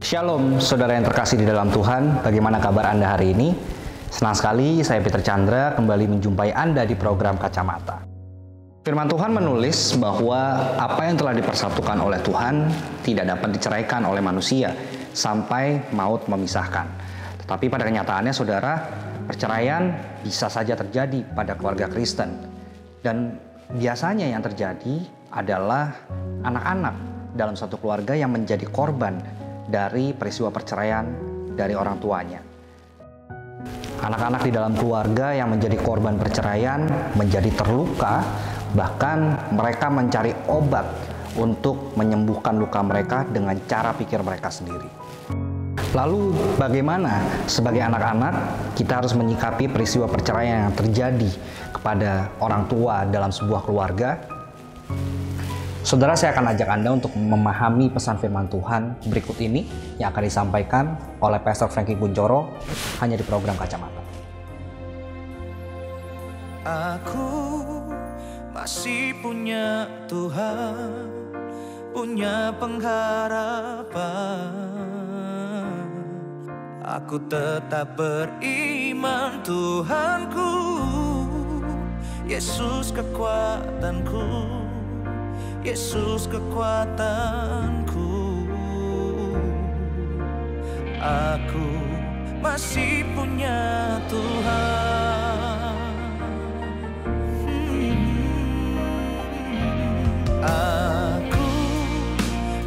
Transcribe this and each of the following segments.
Shalom, saudara yang terkasih di dalam Tuhan. Bagaimana kabar Anda hari ini? Senang sekali saya Peter Chandra kembali menjumpai Anda di program Kacamata. Firman Tuhan menulis bahwa apa yang telah dipersatukan oleh Tuhan tidak dapat diceraikan oleh manusia sampai maut memisahkan. Tetapi pada kenyataannya, saudara, perceraian bisa saja terjadi pada keluarga Kristen. Dan biasanya yang terjadi adalah anak-anak dalam satu keluarga yang menjadi korban dari peristiwa perceraian dari orang tuanya. Anak-anak di dalam keluarga yang menjadi korban perceraian menjadi terluka, bahkan mereka mencari obat untuk menyembuhkan luka mereka dengan cara pikir mereka sendiri. Lalu bagaimana sebagai anak-anak kita harus menyikapi peristiwa perceraian yang terjadi kepada orang tua dalam sebuah keluarga? Saudara, saya akan ajak Anda untuk memahami pesan firman Tuhan berikut ini yang akan disampaikan oleh Pastor Franky Kuncoro hanya di program Kacamata. Aku masih punya Tuhan, punya pengharapan. Aku tetap beriman, Tuhanku, Yesus kekuatanku, Yesus kekuatanku. Aku masih punya Tuhan. Aku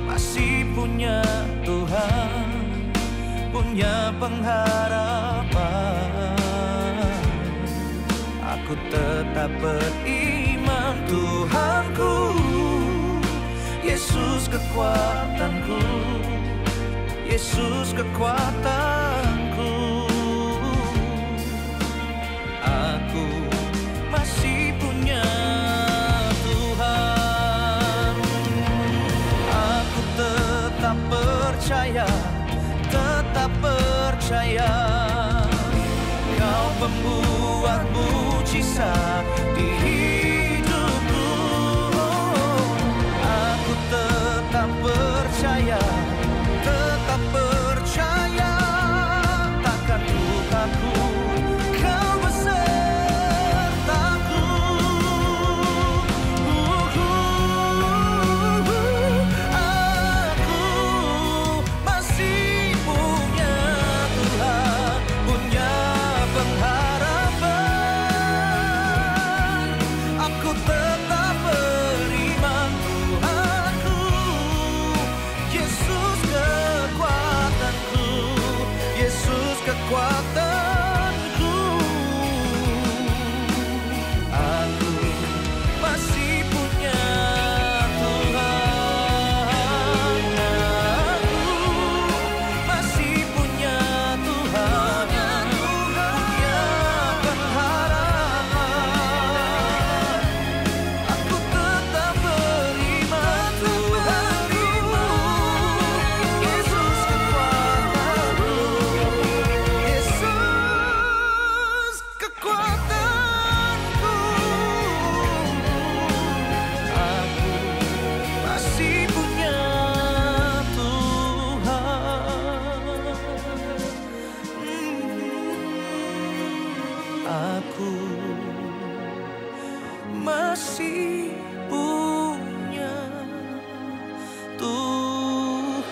masih punya Tuhan, punya pengharapan. Aku tetap beriman, Tuhanku, Yesus kekuatanku, Yesus kekuatanku. Aku masih punya Tuhan. Aku tetap percaya, tetap percaya, Kau pembuat mujizat di hidupku. Aku tetap percaya, tetap percaya, takkan ku takut, Kau besertaku. Aku masih punya Tuhan, punya pengharapan. Aku tetap beriman, Tuhanku, Yesus kekuatanku, Yesus kekuatanku. Aku masih punya Tuhan. Aku masih punya Tuhan, punya pengharapan. Aku tetap beriman, Tuhanku, Yesus kekuatanku, Yesus kekuatanku. Aku masih punya Tuhan. Aku masih punya Tuhan.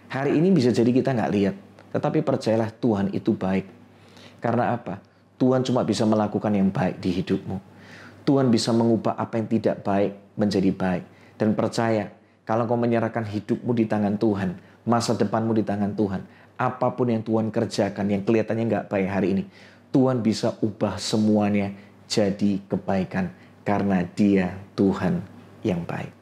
Hari ini bisa jadi kita nggak lihat, tetapi percayalah Tuhan itu baik. Karena apa? Tuhan cuma bisa melakukan yang baik di hidupmu. Tuhan bisa mengubah apa yang tidak baik menjadi baik. Dan percaya, kalau kau menyerahkan hidupmu di tangan Tuhan, masa depanmu di tangan Tuhan, apapun yang Tuhan kerjakan yang kelihatannya nggak baik hari ini, Tuhan bisa ubah semuanya jadi kebaikan. Karena Dia Tuhan yang baik.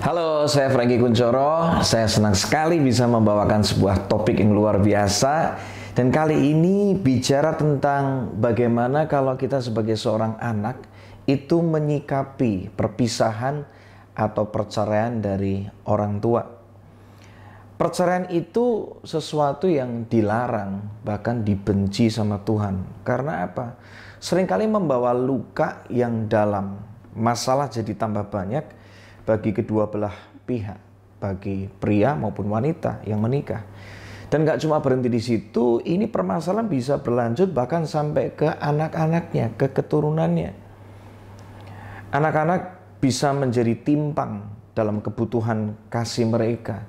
Halo, saya Franky Kuncoro. Saya senang sekali bisa membawakan sebuah topik yang luar biasa, Dan kali ini bicara tentang bagaimana kalau kita sebagai seorang anak itu menyikapi perpisahan atau perceraian dari orang tua. Perceraian itu sesuatu yang dilarang, bahkan dibenci sama Tuhan. Karena apa? Seringkali membawa luka yang dalam. Masalah jadi tambah banyak bagi kedua belah pihak, bagi pria maupun wanita yang menikah. Dan gak cuma berhenti di situ, ini permasalahan bisa berlanjut bahkan sampai ke anak-anaknya, ke keturunannya. Anak-anak bisa menjadi timpang dalam kebutuhan kasih mereka.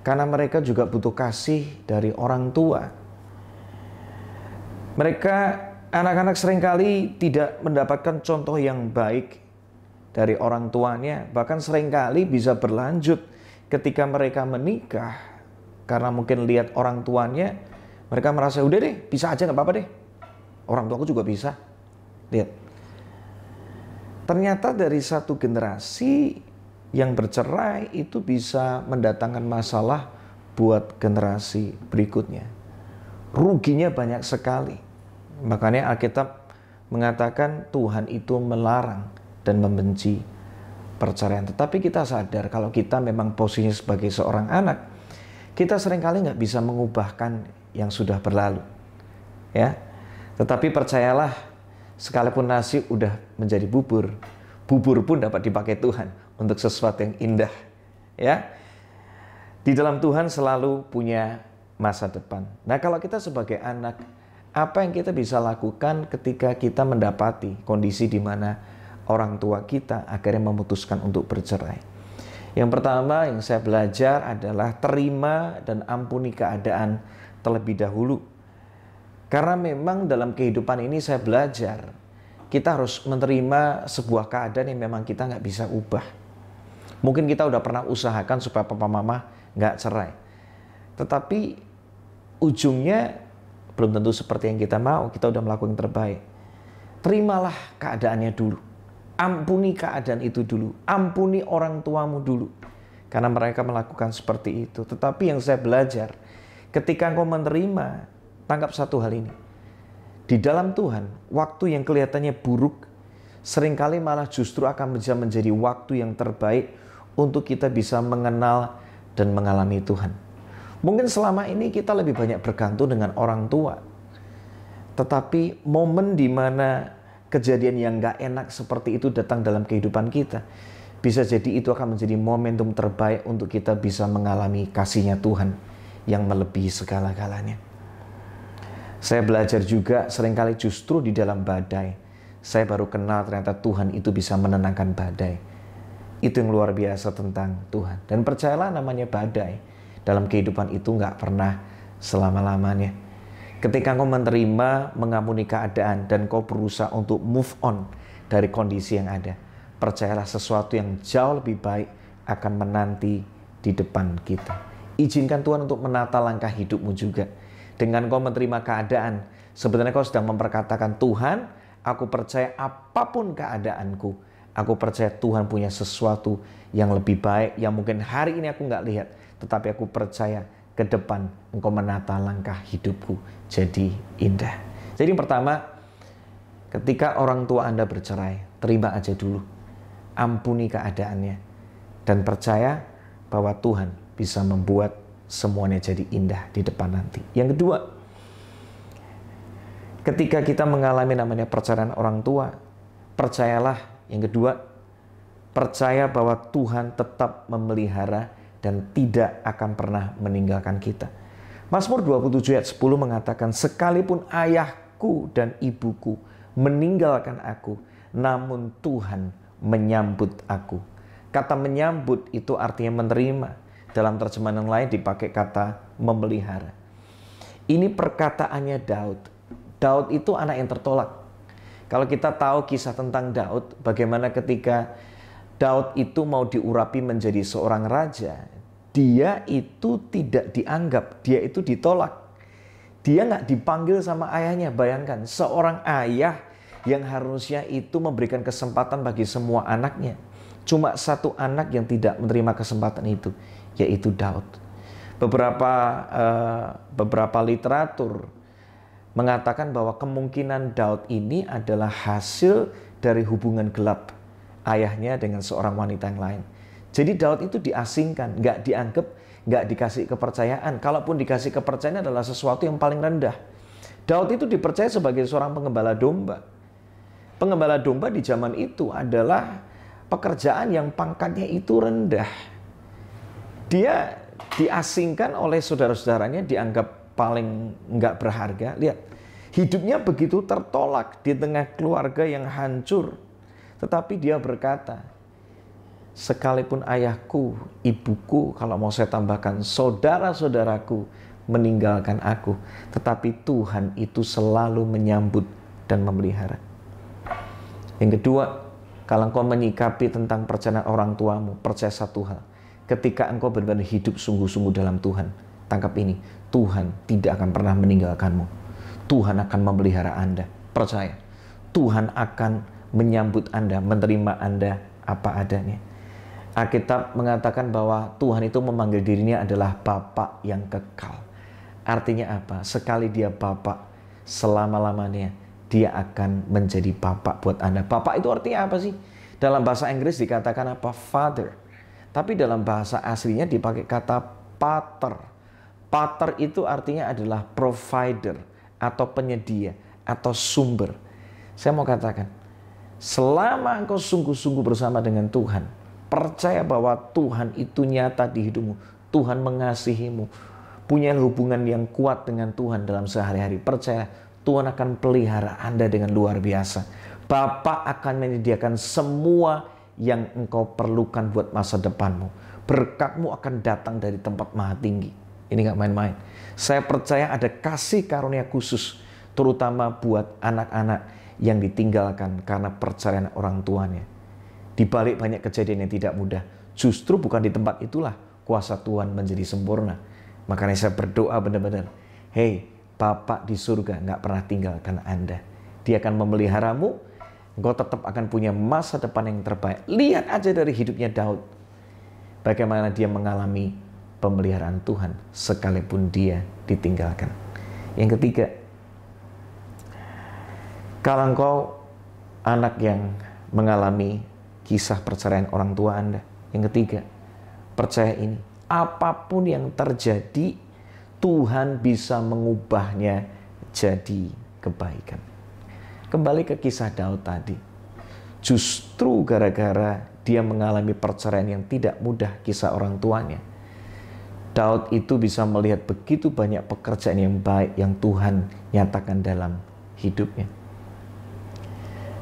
Karena mereka juga butuh kasih dari orang tua. Anak-anak seringkali tidak mendapatkan contoh yang baik dari orang tuanya. Bahkan seringkali bisa berlanjut ketika mereka menikah. Karena mungkin lihat orang tuanya, mereka merasa udah deh, bisa aja gak apa-apa deh. Orang tuaku juga bisa. Lihat. Ternyata dari satu generasi yang bercerai itu bisa mendatangkan masalah buat generasi berikutnya. Ruginya banyak sekali. Makanya Alkitab mengatakan Tuhan itu melarang dan membenci perceraian. Tetapi kita sadar kalau kita memang posisinya sebagai seorang anak, kita seringkali nggak bisa mengubahkan yang sudah berlalu, ya. Tetapi percayalah, sekalipun nasi udah menjadi bubur, bubur pun dapat dipakai Tuhan untuk sesuatu yang indah, ya. Di dalam Tuhan selalu punya masa depan. Nah, kalau kita sebagai anak, apa yang kita bisa lakukan ketika kita mendapati kondisi di mana orang tua kita akhirnya memutuskan untuk bercerai? Yang pertama yang saya belajar adalah terima dan ampuni keadaan terlebih dahulu. Karena memang dalam kehidupan ini saya belajar, kita harus menerima sebuah keadaan yang memang kita nggak bisa ubah. Mungkin kita udah pernah usahakan supaya papa mama nggak cerai. Tetapi ujungnya belum tentu seperti yang kita mau, kita udah melakukan yang terbaik. Terimalah keadaannya dulu. Ampuni keadaan itu dulu. Ampuni orang tuamu dulu. Karena mereka melakukan seperti itu. Tetapi yang saya belajar, ketika engkau menerima, tangkap satu hal ini. Di dalam Tuhan, waktu yang kelihatannya buruk, seringkali malah justru akan bisa menjadi waktu yang terbaik untuk kita bisa mengenal dan mengalami Tuhan. Mungkin selama ini kita lebih banyak bergantung dengan orang tua. Tetapi momen di mana kejadian yang gak enak seperti itu datang dalam kehidupan kita, bisa jadi itu akan menjadi momentum terbaik untuk kita bisa mengalami kasih-Nya Tuhan yang melebihi segala-galanya. Saya belajar juga seringkali justru di dalam badai, saya baru kenal ternyata Tuhan itu bisa menenangkan badai. Itu yang luar biasa tentang Tuhan. Dan percayalah namanya badai, dalam kehidupan itu gak pernah selama-lamanya. Ketika kau menerima, mengampuni keadaan, dan kau berusaha untuk move on dari kondisi yang ada, percayalah sesuatu yang jauh lebih baik akan menanti di depan kita. Izinkan Tuhan untuk menata langkah hidupmu juga. Dengan kau menerima keadaan, sebenarnya kau sedang memperkatakan, Tuhan, aku percaya apapun keadaanku, aku percaya Tuhan punya sesuatu yang lebih baik, yang mungkin hari ini aku nggak lihat, tetapi aku percaya ke depan engkau menata langkah hidupku jadi indah. Jadi yang pertama, ketika orang tua Anda bercerai, terima aja dulu. Ampuni keadaannya. Dan percaya bahwa Tuhan bisa membuat semuanya jadi indah di depan nanti. Yang kedua, ketika kita mengalami namanya perceraian orang tua, percayalah yang kedua, percaya bahwa Tuhan tetap memelihara dan tidak akan pernah meninggalkan kita. Mazmur 27 ayat 10 mengatakan, sekalipun ayahku dan ibuku meninggalkan aku, namun Tuhan menyambut aku. Kata menyambut itu artinya menerima. Dalam terjemahan yang lain dipakai kata memelihara. Ini perkataannya Daud. Daud itu anak yang tertolak. Kalau kita tahu kisah tentang Daud, bagaimana ketika Daud itu mau diurapi menjadi seorang raja, dia itu tidak dianggap, dia itu ditolak. Dia nggak dipanggil sama ayahnya. Bayangkan, seorang ayah yang harusnya itu memberikan kesempatan bagi semua anaknya. Cuma satu anak yang tidak menerima kesempatan itu, yaitu Daud. Beberapa literatur mengatakan bahwa kemungkinan Daud ini adalah hasil dari hubungan gelap ayahnya dengan seorang wanita yang lain. Jadi Daud itu diasingkan, nggak dianggap, nggak dikasih kepercayaan. Kalaupun dikasih kepercayaan adalah sesuatu yang paling rendah. Daud itu dipercaya sebagai seorang pengembala domba. Pengembala domba di zaman itu adalah pekerjaan yang pangkatnya itu rendah. Dia diasingkan oleh saudara-saudaranya, dianggap paling nggak berharga. Lihat, hidupnya begitu tertolak di tengah keluarga yang hancur. Tetapi dia berkata, sekalipun ayahku, ibuku, kalau mau saya tambahkan, saudara-saudaraku meninggalkan aku, tetapi Tuhan itu selalu menyambut dan memelihara. Yang kedua, kalau engkau menyikapi tentang percayaan orang tuamu, percaya satu hal. Ketika engkau benar-benar hidup sungguh-sungguh dalam Tuhan, tangkap ini, Tuhan tidak akan pernah meninggalkanmu. Tuhan akan memelihara Anda. Percaya, Tuhan akan menyambut Anda, menerima Anda apa adanya. Alkitab mengatakan bahwa Tuhan itu memanggil dirinya adalah Bapa yang kekal. Artinya apa? Sekali dia Bapa, selama-lamanya dia akan menjadi Bapa buat Anda. Bapa itu artinya apa sih? Dalam bahasa Inggris dikatakan apa? Father. Tapi dalam bahasa aslinya dipakai kata pater. Pater itu artinya adalah provider atau penyedia atau sumber. Saya mau katakan, selama engkau sungguh-sungguh bersama dengan Tuhan, percaya bahwa Tuhan itu nyata di hidupmu, Tuhan mengasihimu, punya hubungan yang kuat dengan Tuhan dalam sehari-hari. Percaya, Tuhan akan pelihara Anda dengan luar biasa. Bapa akan menyediakan semua yang engkau perlukan buat masa depanmu. Berkatmu akan datang dari tempat maha tinggi. Ini gak main-main. Saya percaya ada kasih karunia khusus, terutama buat anak-anak yang ditinggalkan karena perceraian orang tuanya. Di balik banyak kejadian yang tidak mudah, justru bukan di tempat itulah kuasa Tuhan menjadi sempurna. Makanya saya berdoa benar-benar, hei, Bapa di surga gak pernah tinggalkan Anda. Dia akan memeliharamu. Engkau tetap akan punya masa depan yang terbaik. Lihat aja dari hidupnya Daud, bagaimana dia mengalami pemeliharaan Tuhan sekalipun dia ditinggalkan. Yang ketiga, kalau engkau anak yang mengalami kisah perceraian orang tua Anda, yang ketiga, percaya ini, apapun yang terjadi, Tuhan bisa mengubahnya jadi kebaikan. Kembali ke kisah Daud tadi. Justru gara-gara dia mengalami perceraian yang tidak mudah, kisah orang tuanya, Daud itu bisa melihat begitu banyak pekerjaan yang baik yang Tuhan nyatakan dalam hidupnya.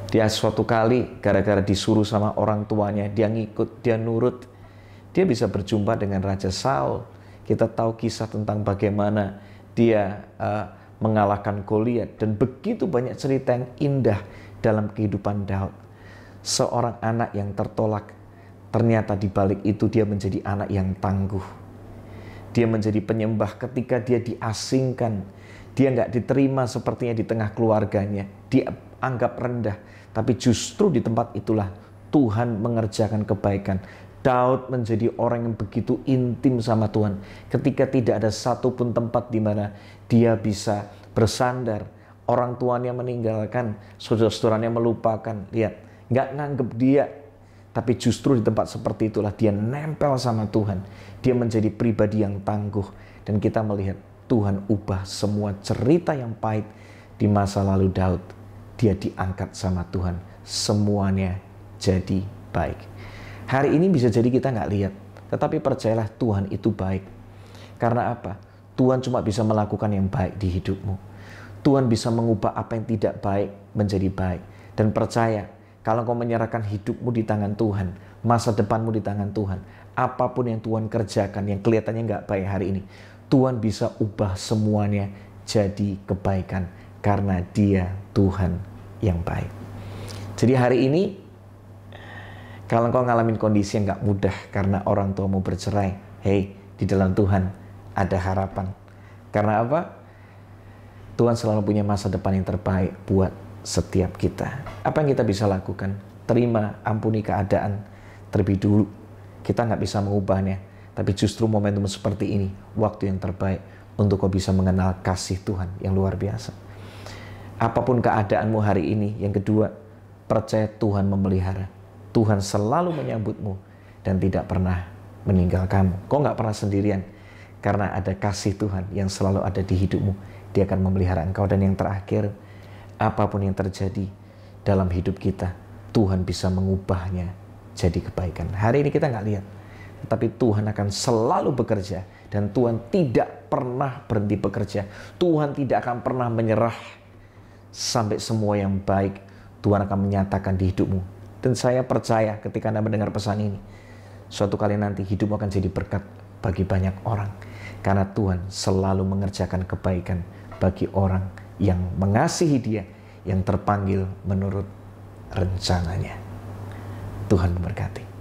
Dia suatu kali gara-gara disuruh sama orang tuanya, dia ngikut, dia nurut, dia bisa berjumpa dengan Raja Saul. Kita tahu kisah tentang bagaimana dia mengalahkan Goliat, dan begitu banyak cerita yang indah dalam kehidupan Daud. Seorang anak yang tertolak, ternyata di balik itu dia menjadi anak yang tangguh. Dia menjadi penyembah ketika dia diasingkan. Dia nggak diterima sepertinya di tengah keluarganya. Dia anggap rendah. Tapi justru di tempat itulah Tuhan mengerjakan kebaikan. Daud menjadi orang yang begitu intim sama Tuhan. Ketika tidak ada satupun tempat di mana dia bisa bersandar. Orang tuanya meninggalkan, saudara-saudaranya melupakan. Lihat, nggak nganggep dia. Tapi justru di tempat seperti itulah dia nempel sama Tuhan. Dia menjadi pribadi yang tangguh. Dan kita melihat Tuhan ubah semua cerita yang pahit di masa lalu Daud. Dia diangkat sama Tuhan. Semuanya jadi baik. Hari ini bisa jadi kita nggak lihat, tetapi percayalah Tuhan itu baik. Karena apa? Tuhan cuma bisa melakukan yang baik di hidupmu. Tuhan bisa mengubah apa yang tidak baik menjadi baik. Dan percaya, kalau kau menyerahkan hidupmu di tangan Tuhan, masa depanmu di tangan Tuhan, apapun yang Tuhan kerjakan yang kelihatannya nggak baik hari ini, Tuhan bisa ubah semuanya jadi kebaikan. Karena Dia Tuhan yang baik. Jadi hari ini, kalau engkau ngalamin kondisi yang gak mudah karena orang tuamu bercerai, hei, di dalam Tuhan ada harapan. Karena apa? Tuhan selalu punya masa depan yang terbaik buat setiap kita. Apa yang kita bisa lakukan? Terima, ampuni keadaan terlebih dulu. Kita gak bisa mengubahnya. Tapi justru momentum seperti ini, waktu yang terbaik untuk kau bisa mengenal kasih Tuhan yang luar biasa. Apapun keadaanmu hari ini, yang kedua, percaya Tuhan memelihara. Tuhan selalu menyambutmu dan tidak pernah meninggal kamu. Kau nggak pernah sendirian karena ada kasih Tuhan yang selalu ada di hidupmu. Dia akan memelihara engkau. Dan yang terakhir, apapun yang terjadi dalam hidup kita, Tuhan bisa mengubahnya jadi kebaikan. Hari ini kita nggak lihat, tapi Tuhan akan selalu bekerja dan Tuhan tidak pernah berhenti bekerja. Tuhan tidak akan pernah menyerah sampai semua yang baik Tuhan akan menyatakan di hidupmu. Dan saya percaya ketika Anda mendengar pesan ini, suatu kali nanti hidupmu akan jadi berkat bagi banyak orang. Karena Tuhan selalu mengerjakan kebaikan bagi orang yang mengasihi Dia, yang terpanggil menurut rencananya. Tuhan memberkati.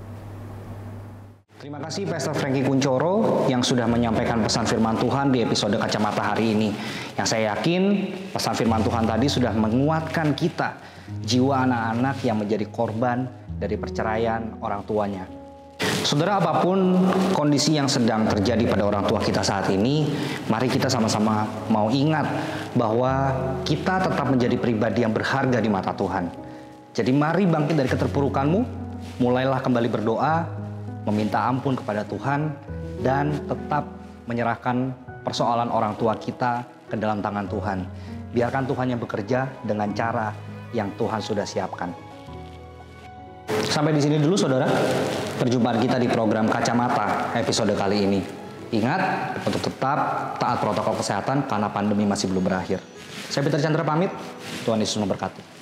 Terima kasih Pastor Frankie Kuncoro yang sudah menyampaikan pesan firman Tuhan di episode Kacamata hari ini. Yang saya yakin pesan firman Tuhan tadi sudah menguatkan kita, jiwa anak-anak yang menjadi korban dari perceraian orang tuanya. Saudara, apapun kondisi yang sedang terjadi pada orang tua kita saat ini, mari kita sama-sama mau ingat bahwa kita tetap menjadi pribadi yang berharga di mata Tuhan. Jadi mari bangkit dari keterpurukanmu, mulailah kembali berdoa, meminta ampun kepada Tuhan, dan tetap menyerahkan persoalan orang tua kita ke dalam tangan Tuhan. Biarkan Tuhan yang bekerja dengan cara yang Tuhan sudah siapkan. Sampai di sini dulu saudara, perjumpaan kita di program Kacamata episode kali ini. Ingat untuk tetap taat protokol kesehatan karena pandemi masih belum berakhir. Saya Peter Chandra pamit, Tuhan Yesus memberkati.